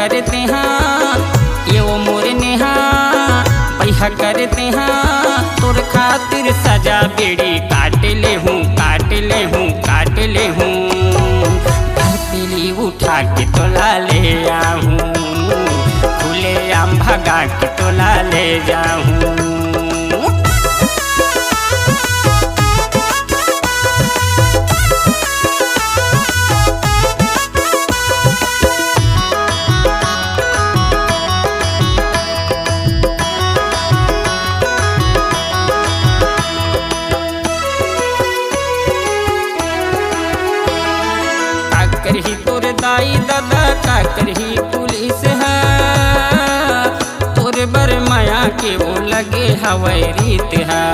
करते हाँ ये वो मोरे नेहा बैहा करते हाँ तोर खातिर सजा बेड़ी काट ले हूँ काट ले हूँ काट ले हूँ पीली उठा के तोला ले आऊँ खुले आम भगा के तोला ले जाऊँ। करही तोर दाई दादा का करही पुलिस है तोर बर माया के वो लगे हवाई रीत है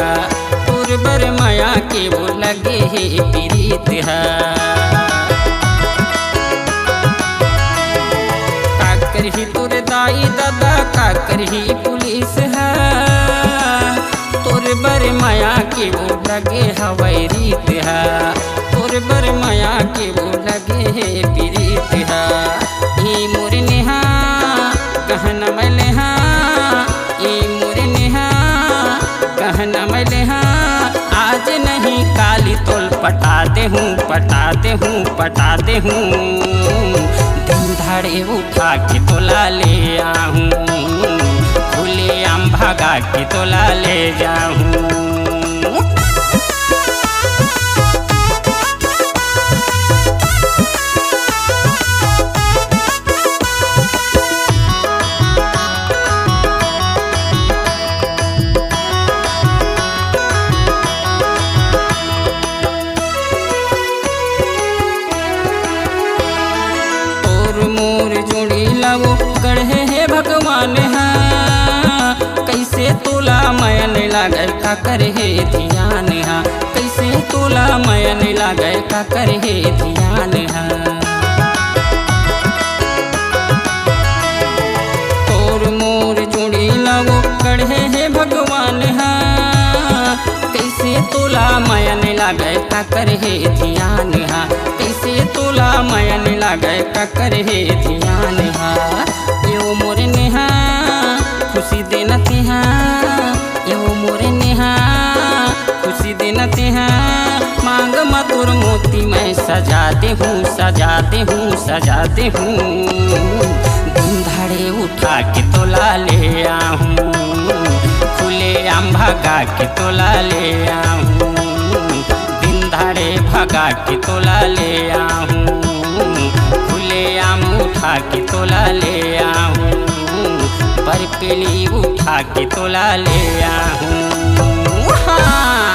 तोर बर माया के वो लगे है पीरीत है। का करही तोर दाई दादा का करही पुलिस है तोर बर माया के वो लगे हवाई रीत है तोर बर माया के वो लगे है पीरीत है। ई मोरे नेहा कहना मैले हाँ ई मोरे नेहा कहना मैले हाँ आज नहीं काली तोल पटा दे हूँ पटा दे हूँ पटा दे हूँ दिन धाड़े उठा के तोला ले आऊँ खुले आम भगा के तोला ले जाऊँ। मोर जोड़ी लावो गढ़े है भगवान हाँ कैसे तोला मयन लागे का करे ध्यान हाँ कैसे तोला मयन लागे का करे ध्यान हाँ। तोर मोर जोड़ी लावो गढ़े है भगवान हाँ कैसे तोला मयन लागे का करे ध्यान हाँ कैसे तोला मयन लागे का करे ध्यान हाँ। यो मोरे नेहा खुशी देना तिहा यो मोरे नेहा खुशी देना तिहा मांग मधुर मोती मैं सजा दे हूँ सजा दे हूँ सजा दे हूँ दिन धाड़े उठा के तोला ले आऊँ खुले आम भगा के तोला ले आऊँ दिन धाड़े भगा के तोला ले आऊँ खुले आम उठा के तोला ले आऊँ बरपेली उठा के तोला ले आऊँ हाँ।